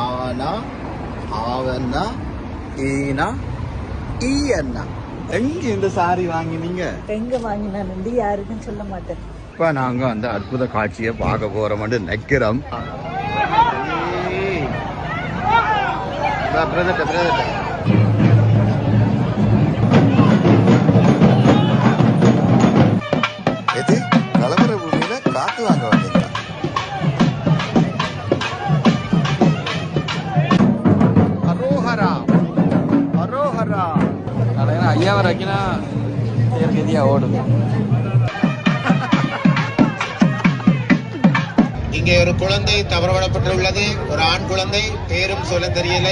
ஆனா ஆவன்னா ஈனா ஈ அண்ணா. எங்க இந்த சாரி வாங்கினீங்க? எங்க வாங்கினான்னு யாருக்கும் சொல்ல மாட்டேன். இப்ப நாங்க அந்த அற்புத காட்சியை பார்க்க போறோம் நிக்கிறோம். எது கலவர பூமியில காத்து வாங்க வந்தீங்களா? அரோஹரா அரோஹரா. ஐயா வரைக்கினா கதியா ஓடும். இங்கே ஒரு குழந்தை தவறவிடப்பட்டுள்ளது. ஒரு ஆண் குழந்தை, பேரும் சொல்ல தெரியல.